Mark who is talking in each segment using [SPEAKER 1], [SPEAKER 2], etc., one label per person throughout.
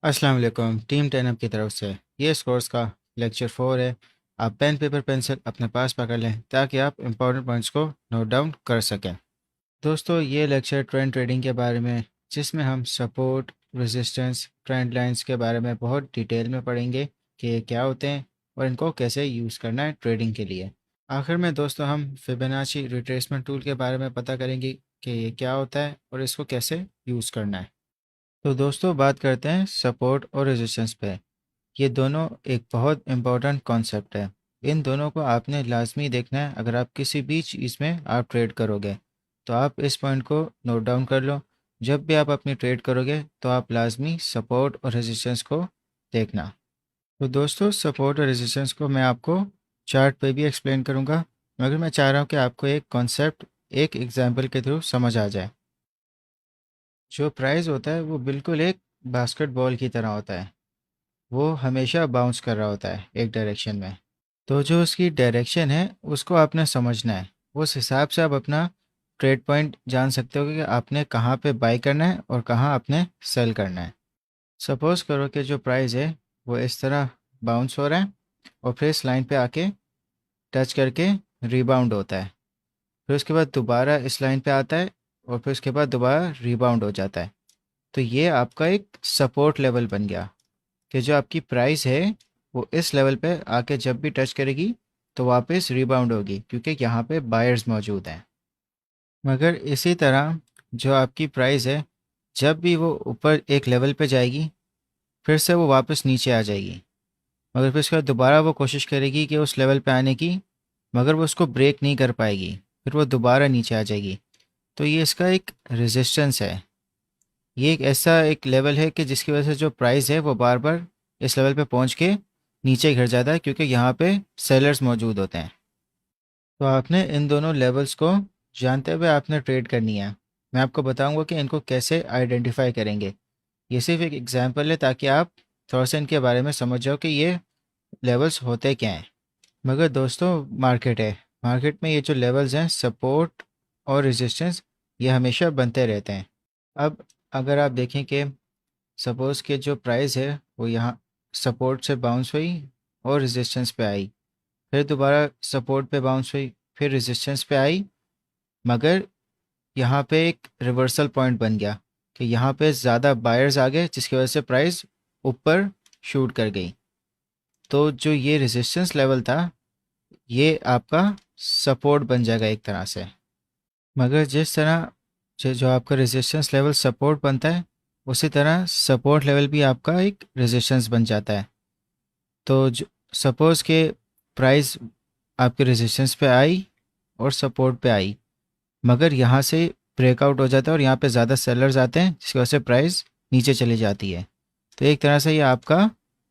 [SPEAKER 1] अस्सलाम वालेकुम। टीम 10 की तरफ से ये इस कोर्स का लेक्चर 4 है। आप पेन पेपर पेंसिल अपने पास पकड़ लें ताकि आप इंपॉर्टेंट पॉइंट्स को नोट डाउन कर सकें। दोस्तों, ये लेक्चर ट्रेंड ट्रेडिंग के बारे में, जिसमें हम सपोर्ट, रेजिस्टेंस, ट्रेंड लाइंस के बारे में बहुत डिटेल में पढ़ेंगे कि ये क्या होते हैं और इनको कैसे यूज़ करना है ट्रेडिंग के लिए। आखिर में दोस्तों, हम फिबोनाची रिट्रेसमेंट टूल के बारे में पता करेंगे कि ये क्या होता है और इसको कैसे यूज़ करना है। तो दोस्तों, बात करते हैं सपोर्ट और रेजिस्टेंस पे। ये दोनों एक बहुत इम्पोर्टेंट कॉन्सेप्ट है। इन दोनों को आपने लाजमी देखना है अगर आप किसी भी चीज़ में आप ट्रेड करोगे। तो आप इस पॉइंट को नोट डाउन कर लो। जब भी आप अपनी ट्रेड करोगे तो आप लाजमी सपोर्ट और रेजिस्टेंस को देखना। तो दोस्तों, सपोर्ट और रेजिस्टेंस को मैं आपको चार्ट पे भी एक्सप्लेन करूँगा, मगर मैं चाह रहा हूँ कि आपको एक कॉन्सेप्ट एक एग्जाम्पल के थ्रू समझ आ जाए। जो प्राइस होता है वो बिल्कुल एक बास्केटबॉल की तरह होता है। वो हमेशा बाउंस कर रहा होता है एक डायरेक्शन में। तो जो उसकी डायरेक्शन है उसको आपने समझना है। उस हिसाब से आप अपना ट्रेड पॉइंट जान सकते हो कि आपने कहाँ पे बाई करना है और कहाँ आपने सेल करना है। सपोज़ करो कि जो प्राइस है वो इस तरह बाउंस हो रहा है और फिर इस लाइन पे आके टच करके रिबाउंड होता है। फिर उसके बाद दोबारा इस लाइन पे आता है और फिर उसके बाद दोबारा रिबाउंड हो जाता है। तो ये आपका एक सपोर्ट लेवल बन गया कि जो आपकी प्राइस है वो इस लेवल पे आके जब भी टच करेगी तो वापस रिबाउंड होगी, क्योंकि यहाँ पे बायर्स मौजूद हैं। मगर इसी तरह जो आपकी प्राइस है, जब भी वो ऊपर एक लेवल पे जाएगी फिर से वो वापस नीचे आ जाएगी। मगर फिर उसके बाद दोबारा वो कोशिश करेगी कि उस लेवल पे आने की, मगर वो उसको ब्रेक नहीं कर पाएगी, फिर वो दोबारा नीचे आ जाएगी। तो ये इसका एक रेजिस्टेंस है। ये एक ऐसा एक लेवल है कि जिसकी वजह से जो प्राइस है वो बार बार इस लेवल पे पहुंच के नीचे गिर जाता है, क्योंकि यहाँ पे सेलर्स मौजूद होते हैं। तो आपने इन दोनों लेवल्स को जानते हुए आपने ट्रेड करनी है। मैं आपको बताऊंगा कि इनको कैसे आइडेंटिफाई करेंगे। ये सिर्फ एक एग्जांपल है ताकि आप थोड़ा सा इनके बारे में समझ जाओ कि ये लेवल्स होते क्या हैं। मगर दोस्तों, मार्केट है, मार्केट में ये जो लेवल्स हैं सपोर्ट और रेजिस्टेंस, ये हमेशा बनते रहते हैं। अब अगर आप देखें कि सपोज़ कि जो प्राइस है वो यहाँ सपोर्ट से बाउंस हुई और रेजिस्टेंस पे आई, फिर दोबारा सपोर्ट पे बाउंस हुई, फिर रेजिस्टेंस पे आई, मगर यहाँ पे एक रिवर्सल पॉइंट बन गया कि यहाँ पे ज़्यादा बायर्स आ गए, जिसकी वजह से प्राइस ऊपर शूट कर गई। तो जो ये रेजिस्टेंस लेवल था ये आपका सपोर्ट बन जाएगा एक तरह से। मगर जिस तरह जो जो आपका रेजिस्टेंस लेवल सपोर्ट बनता है, उसी तरह सपोर्ट लेवल भी आपका एक रेजिस्टेंस बन जाता है। तो सपोज़ के प्राइस आपके रेजिस्टेंस पे आई और सपोर्ट पे आई, मगर यहाँ से ब्रेकआउट हो जाता है और यहाँ पे ज़्यादा सेलर्स आते हैं, जिसकी वजह से प्राइस नीचे चली जाती है। तो एक तरह से ये आपका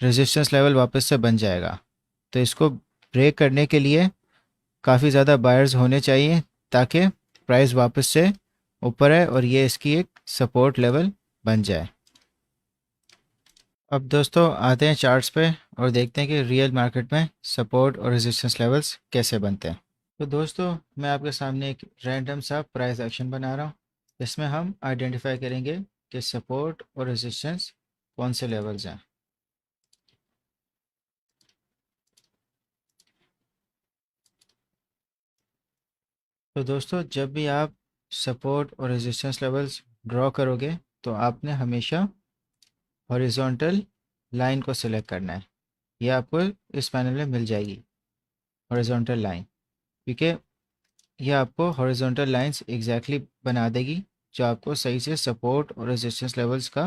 [SPEAKER 1] रेजिस्टेंस लेवल वापस से बन जाएगा। तो इसको ब्रेक करने के लिए काफ़ी ज़्यादा बायर्स होने चाहिए ताकि प्राइस वापस से ऊपर है और ये इसकी एक सपोर्ट लेवल बन जाए। अब दोस्तों, आते हैं चार्ट्स पे और देखते हैं कि रियल मार्केट में सपोर्ट और रेजिस्टेंस लेवल्स कैसे बनते हैं। तो दोस्तों, मैं आपके सामने एक रैंडम सा प्राइस एक्शन बना रहा हूँ। इसमें हम आइडेंटिफाई करेंगे कि सपोर्ट और रेजिस्टेंस कौन से लेवल्स हैं। तो दोस्तों, जब भी आप सपोर्ट और रेजिस्टेंस लेवल्स ड्रॉ करोगे तो आपने हमेशा हॉरिजॉन्टल लाइन को सिलेक्ट करना है। ये आपको इस पैनल में मिल जाएगी, हॉरिजॉन्टल लाइन, क्योंकि ये आपको हॉरिजॉन्टल लाइंस एग्जैक्टली बना देगी जो आपको सही से सपोर्ट और रेजिस्टेंस लेवल्स का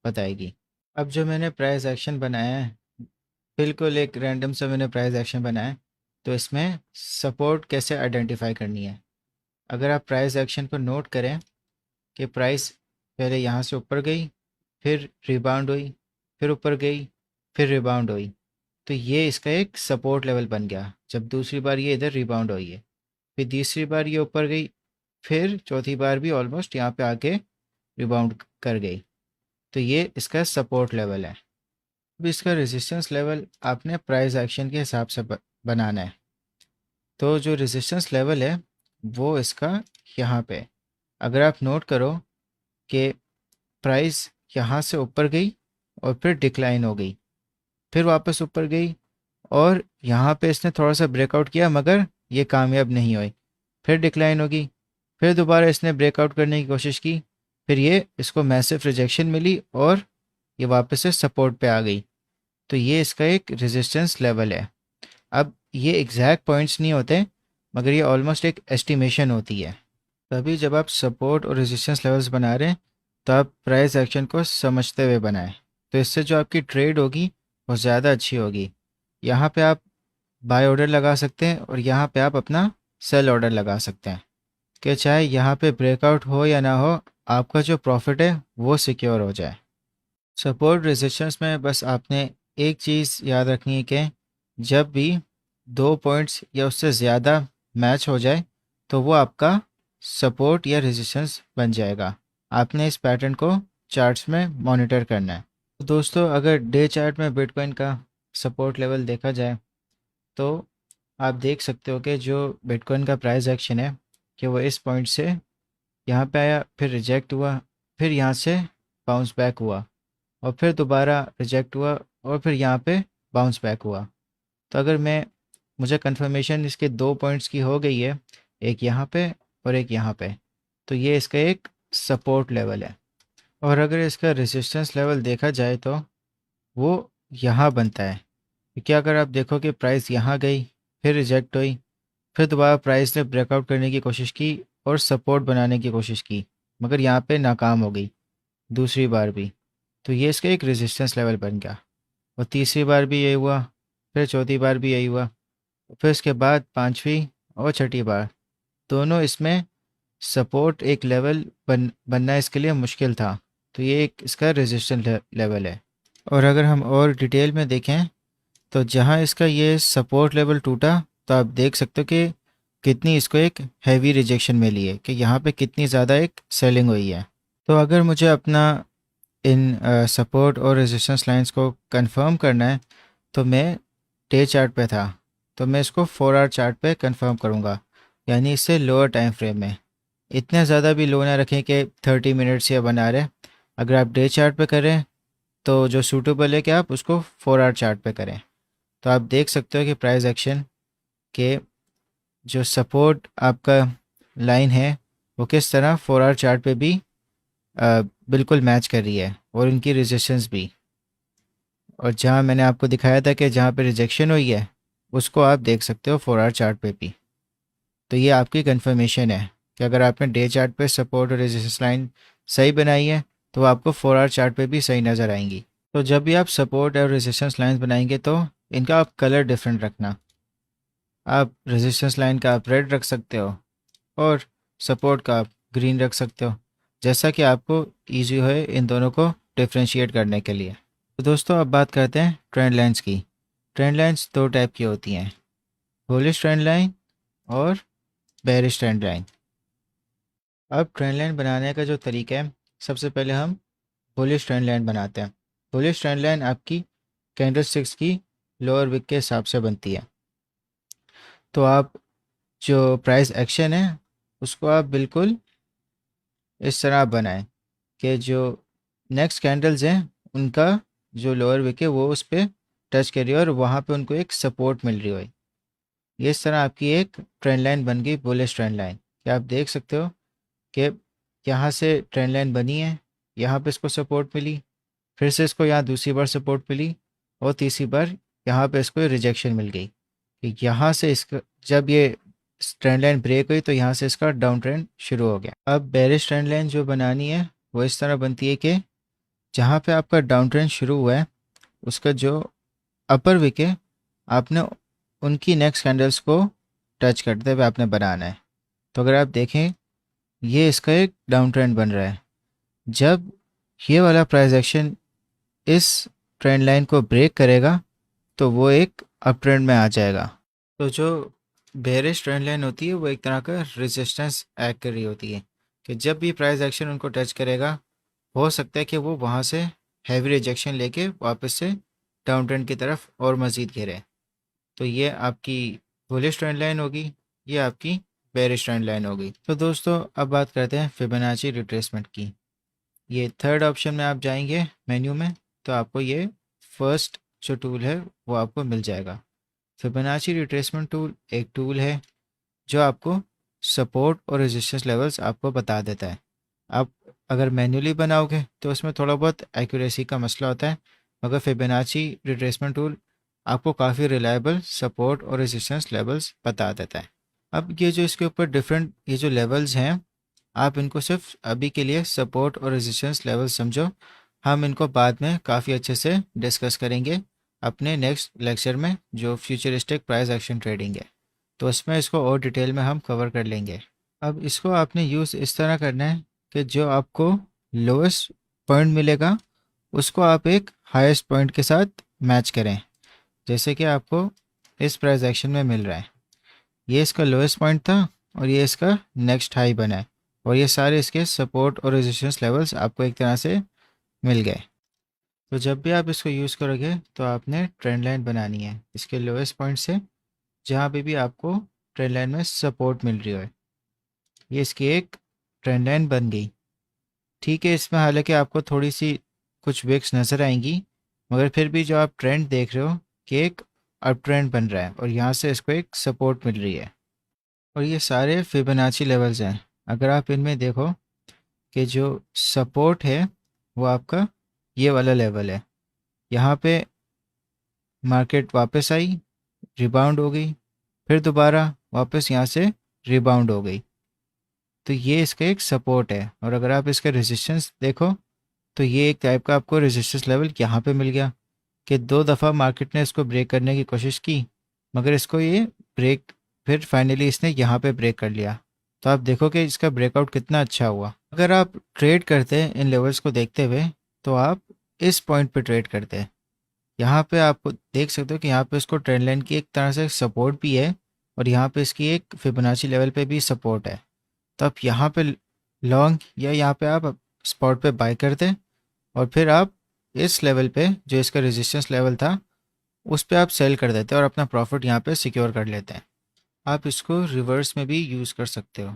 [SPEAKER 1] बताएगी। अब जो मैंने प्राइस एक्शन बनाया है, बिल्कुल एक रैंडम सा मैंने प्राइस एक्शन बनाया है। तो इसमें सपोर्ट कैसे आइडेंटिफाई करनी है, अगर आप प्राइस एक्शन को नोट करें कि प्राइस पहले यहाँ से ऊपर गई, फिर रिबाउंड हुई, फिर ऊपर गई, फिर रिबाउंड हुई, तो ये इसका एक सपोर्ट लेवल बन गया। जब दूसरी बार ये इधर रिबाउंड हुई है, फिर तीसरी बार ये ऊपर गई, फिर चौथी बार भी ऑलमोस्ट यहाँ पे आके रिबाउंड कर गई, तो ये इसका सपोर्ट लेवल है। अब इसका रेजिस्टेंस लेवल आपने प्राइस एक्शन के हिसाब से बनाना है। तो जो रेजिस्टेंस लेवल है वो इसका यहाँ पे, अगर आप नोट करो कि प्राइस यहाँ से ऊपर गई और फिर डिक्लाइन हो गई, फिर वापस ऊपर गई और यहाँ पे इसने थोड़ा सा ब्रेकआउट किया मगर ये कामयाब नहीं हुई, फिर डिक्लाइन होगी, फिर दोबारा इसने ब्रेकआउट करने की कोशिश की, फिर ये इसको मैसिव रिजेक्शन मिली और ये वापस से सपोर्ट पे आ गई। तो ये इसका एक रेजिस्टेंस लेवल है। अब ये एग्जैक्ट पॉइंट्स नहीं होते मगर ये ऑलमोस्ट एक एस्टिमेशन होती है। तभी जब आप सपोर्ट और रेजिस्टेंस लेवल्स बना रहे हैं तो आप प्राइस एक्शन को समझते हुए बनाएं, तो इससे जो आपकी ट्रेड होगी वो ज़्यादा अच्छी होगी। यहाँ पे आप बाय ऑर्डर लगा सकते हैं और यहाँ पे आप अपना सेल ऑर्डर लगा सकते हैं कि चाहे यहाँ पे ब्रेकआउट हो या ना हो, आपका जो प्रॉफिट है वो सिक्योर हो जाए। सपोर्ट रेजिस्टेंस में बस आपने एक चीज़ याद रखनी है कि जब भी दो पॉइंट्स या उससे ज़्यादा मैच हो जाए तो वो आपका सपोर्ट या रेजिस्टेंस बन जाएगा। आपने इस पैटर्न को चार्ट्स में मॉनिटर करना है। तो दोस्तों, अगर डे चार्ट में बिटकॉइन का सपोर्ट लेवल देखा जाए तो आप देख सकते हो कि जो बिटकॉइन का प्राइस एक्शन है कि वो इस पॉइंट से यहाँ पे आया, फिर रिजेक्ट हुआ, फिर यहाँ से बाउंस बैक हुआ और फिर दोबारा रिजेक्ट हुआ और फिर यहाँ पे बाउंस बैक हुआ। तो अगर मुझे कंफर्मेशन इसके दो पॉइंट्स की हो गई है, एक यहाँ पे और एक यहाँ पे, तो ये इसका एक सपोर्ट लेवल है। और अगर इसका रेजिस्टेंस लेवल देखा जाए तो वो यहाँ बनता है, क्योंकि अगर आप देखो कि प्राइस यहाँ गई, फिर रिजेक्ट हुई, फिर दोबारा प्राइस ने ब्रेकआउट करने की कोशिश की और सपोर्ट बनाने की कोशिश की मगर यहाँ पे नाकाम हो गई दूसरी बार भी, तो ये इसका एक रेजिस्टेंस लेवल बन गया। और तीसरी बार भी यही हुआ, फिर चौथी बार भी यही हुआ, फिर उसके बाद पांचवी और छठी बार, दोनों इसमें सपोर्ट एक लेवल बनना इसके लिए मुश्किल था। तो ये एक इसका रेजिस्टेंस लेवल है। और अगर हम और डिटेल में देखें तो जहाँ इसका ये सपोर्ट लेवल टूटा तो आप देख सकते हो कि कितनी इसको एक हैवी रिजेक्शन मिली है, कि यहाँ पे कितनी ज़्यादा एक सेलिंग हुई है। तो अगर मुझे अपना इन सपोर्ट और रेजिस्टेंस लाइंस को कंफर्म करना है तो मैं डे चार्ट पे था, तो मैं इसको 4 आवर चार्ट पे कंफर्म करूँगा, यानी इससे लोअर टाइम फ्रेम में। इतने ज़्यादा भी लो ना रखें कि 30 मिनट्स या बना रहे। अगर आप डे चार्ट पे करें तो जो सूटेबल है कि आप उसको 4 आवर चार्ट पे करें। तो आप देख सकते हो कि प्राइस एक्शन के जो सपोर्ट आपका लाइन है वो किस तरह 4 आवर चार्ट पे भी बिल्कुल मैच कर रही है और इनकी रेजिस्टेंस भी। और जहाँ मैंने आपको दिखाया था कि जहाँ पे रिजेक्शन हुई है उसको आप देख सकते हो 4 आवर चार्ट पे भी। तो ये आपकी कंफर्मेशन है कि अगर आपने डे चार्ट पे सपोर्ट और रेजिस्टेंस लाइन सही बनाई है तो आपको 4 आवर चार्ट पे भी सही नज़र आएंगी। तो जब भी आप सपोर्ट और रेजिस्टेंस लाइंस बनाएंगे तो इनका आप कलर डिफरेंट रखना। आप रेजिस्टेंस लाइन का आप रेड रख सकते हो और सपोर्ट का आप ग्रीन रख सकते हो, जैसा कि आपको ईजी हो इन दोनों को डिफ्रेंशिएट करने के लिए। तो दोस्तों, अब बात करते हैं ट्रेंड लाइंस की। ट्रेंड लाइंस दो टाइप की होती हैं, बुलिश ट्रेंड लाइन और बेरिश ट्रेंड लाइन। अब ट्रेंड लाइन बनाने का जो तरीका है, सबसे पहले हम बुलिश ट्रेंड लाइन बनाते हैं। बुलिश ट्रेंड लाइन आपकी कैंडलस्टिक्स की लोअर विक के हिसाब से बनती है। तो आप जो प्राइस एक्शन है उसको आप बिल्कुल इस तरह बनाएं कि जो नेक्स्ट कैंडल्स हैं उनका जो लोअर विक है वो उस पर टच करिए और वहाँ पे उनको एक सपोर्ट मिल रही हो। ये इस तरह आपकी एक ट्रेंड लाइन बन गई, बुलिश ट्रेंड लाइन। क्या आप देख सकते हो कि यहाँ से ट्रेंड लाइन बनी है, यहाँ पे इसको सपोर्ट मिली, फिर से इसको यहाँ दूसरी बार सपोर्ट मिली और तीसरी बार यहाँ पे इसको रिजेक्शन मिल गई कि यहाँ से इसका जब ये ट्रेंड लाइन ब्रेक हुई तो यहाँ से इसका डाउन ट्रेंड शुरू हो गया। अब बेरिश ट्रेंड लाइन जो बनानी है वो इस तरह बनती है कि जहाँ पे आपका डाउन ट्रेंड शुरू हुआ है उसका जो अपर विक है आपने उनकी नेक्स्ट कैंडल्स को टच करते हुए आपने बनाना है। तो अगर आप देखें ये इसका एक डाउन ट्रेंड बन रहा है, जब ये वाला प्राइस एक्शन इस ट्रेंड लाइन को ब्रेक करेगा तो वो एक अप ट्रेंड में आ जाएगा। तो जो बेरिश ट्रेंड लाइन होती है वो एक तरह का रेजिस्टेंस एक्ट कर रही होती है कि जब भी प्राइस एक्शन उनको टच करेगा हो सकता है कि वो वहाँ से हैवी रिजेक्शन लेके वापस से डाउन ट्रेंड की तरफ और मज़ीद गिरे। तो ये आपकी बुलिश ट्रेंड लाइन होगी, ये आपकी बेरिश ट्रेंड लाइन होगी। तो दोस्तों, अब बात करते हैं फिबोनाची रिट्रेसमेंट की। ये थर्ड ऑप्शन में आप जाएंगे मेन्यू में तो आपको ये फर्स्ट जो टूल है वो आपको मिल जाएगा। फिबोनाची रिट्रेसमेंट टूल एक टूल है जो आपको सपोर्ट और रेजिस्टेंस लेवल्स आपको बता देता है। आप अगर मैन्युअली बनाओगे तो उसमें थोड़ा बहुत एक्यूरेसी का मसला होता है, मगर फिबोनाची रिट्रेसमेंट टूल आपको काफ़ी रिलायबल सपोर्ट और रेजिस्टेंस लेवल्स बता देता है। अब ये जो इसके ऊपर डिफरेंट ये जो लेवल्स हैं, आप इनको सिर्फ अभी के लिए सपोर्ट और रेजिस्टेंस लेवल समझो। हम इनको बाद में काफ़ी अच्छे से डिस्कस करेंगे अपने नेक्स्ट लेक्चर में जो फ्यूचरिस्टिक प्राइस एक्शन ट्रेडिंग है, तो उसमें इसको और डिटेल में हम कवर कर लेंगे। अब इसको आपने यूज़ इस तरह करना है कि जो आपको लोएस्ट पॉइंट मिलेगा उसको आप एक हाईएस्ट पॉइंट के साथ मैच करें, जैसे कि आपको इस प्राइस एक्शन में मिल रहा है। ये इसका लोएस्ट पॉइंट था और ये इसका नेक्स्ट हाई बना है, और ये सारे इसके सपोर्ट और रेजिस्टेंस लेवल्स आपको एक तरह से मिल गए। तो जब भी आप इसको यूज़ करोगे तो आपने ट्रेंड लाइन बनानी है इसके लोएस्ट पॉइंट से, जहाँ पे भी आपको ट्रेंड लाइन में सपोर्ट मिल रही हो। ये इसकी एक ट्रेंड लाइन बन गई। ठीक है, इसमें हालांकि आपको थोड़ी सी कुछ विक्स नज़र आएंगी, मगर फिर भी जो आप ट्रेंड देख रहे हो कि एक अप ट्रेंड बन रहा है और यहाँ से इसको एक सपोर्ट मिल रही है। और ये सारे फिबोनाची लेवल्स हैं। अगर आप इनमें देखो कि जो सपोर्ट है वो आपका ये वाला लेवल है, यहाँ पे मार्केट वापस आई, रिबाउंड हो गई, फिर दोबारा वापस यहाँ से रिबाउंड हो गई, तो ये इसका एक सपोर्ट है। और अगर आप इसका रेजिस्टेंस देखो तो ये एक टाइप का आपको रेजिस्टेंस लेवल यहाँ पे मिल गया कि दो दफ़ा मार्केट ने इसको ब्रेक करने की कोशिश की, मगर इसको ये ब्रेक फिर फाइनली इसने यहाँ पे ब्रेक कर लिया। तो आप देखो कि इसका ब्रेकआउट कितना अच्छा हुआ। अगर आप ट्रेड करते हैं इन लेवल्स को देखते हुए तो आप इस पॉइंट पे ट्रेड करते हैं। यहाँ पे आप देख सकते हो कि यहाँ पे इसको ट्रेंड लाइन की एक तरह से सपोर्ट भी है और यहाँ पे इसकी एक फिबोनाची लेवल पे भी सपोर्ट है। तो आप यहाँ पे लॉन्ग या यहाँ पे आप स्पॉट पे बाय करते और फिर आप इस लेवल पे जो इसका रेजिस्टेंस लेवल था उस पे आप सेल कर देते और अपना प्रॉफिट यहाँ पे सिक्योर कर लेते हैं। आप इसको रिवर्स में भी यूज़ कर सकते हो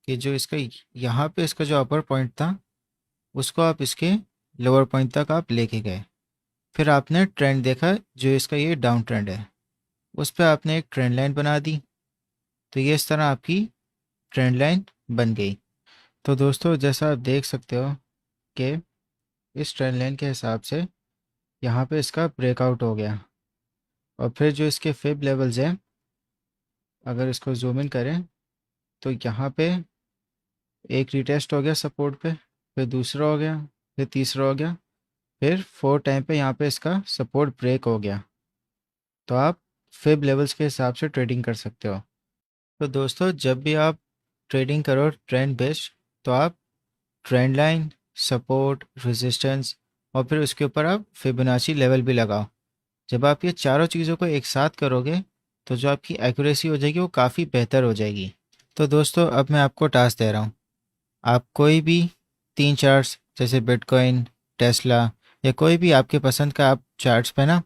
[SPEAKER 1] कि जो इसका यहाँ पे इसका जो अपर पॉइंट था उसको आप इसके लोअर पॉइंट तक आप लेके गए, फिर आपने ट्रेंड देखा जो इसका ये डाउन ट्रेंड है, उस पर आपने एक ट्रेंड लाइन बना दी, तो ये इस तरह आपकी ट्रेंड लाइन बन गई। तो दोस्तों जैसा आप देख सकते हो कि इस ट्रेंड लाइन के हिसाब से यहाँ पे इसका ब्रेकआउट हो गया, और फिर जो इसके फिब लेवल्स हैं अगर इसको जूम इन करें तो यहाँ पे एक रिटेस्ट हो गया सपोर्ट पे, फिर दूसरा हो गया, फिर तीसरा हो गया, फिर 4 टाइम पे यहाँ पे इसका सपोर्ट ब्रेक हो गया। तो आप फिब लेवल्स के हिसाब से ट्रेडिंग कर सकते हो। तो दोस्तों जब भी आप ट्रेडिंग करो ट्रेंड बेस्ड, तो आप ट्रेंड लाइन, सपोर्ट, रेजिस्टेंस और फिर उसके ऊपर आप फिबोनाची लेवल भी लगाओ। जब आप ये चारों चीज़ों को एक साथ करोगे तो जो आपकी एक्यूरेसी हो जाएगी वो काफ़ी बेहतर हो जाएगी। तो दोस्तों अब मैं आपको टास्क दे रहा हूँ, आप कोई भी 3 चार्ट्स जैसे बिटकॉइन, टेस्ला या कोई भी आपके पसंद का आप चार्ट्स पे ना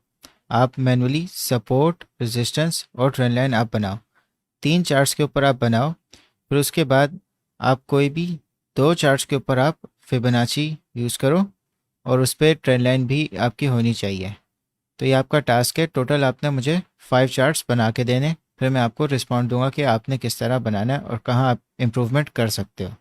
[SPEAKER 1] आप मैनुअली सपोर्ट, रेजिस्टेंस और ट्रेंड लाइन आप बनाओ। 3 चार्ट्स के ऊपर आप बनाओ, फिर उसके बाद आप कोई भी 2 चार्ट्स के ऊपर आप फिबोनाची यूज़ करो और उस पर ट्रेंड लाइन भी आपकी होनी चाहिए। तो ये आपका टास्क है। टोटल आपने मुझे 5 चार्ट्स बना के देने, फिर मैं आपको रिस्पॉन्ड दूंगा कि आपने किस तरह बनाना है और कहाँ आप इम्प्रूवमेंट कर सकते हो।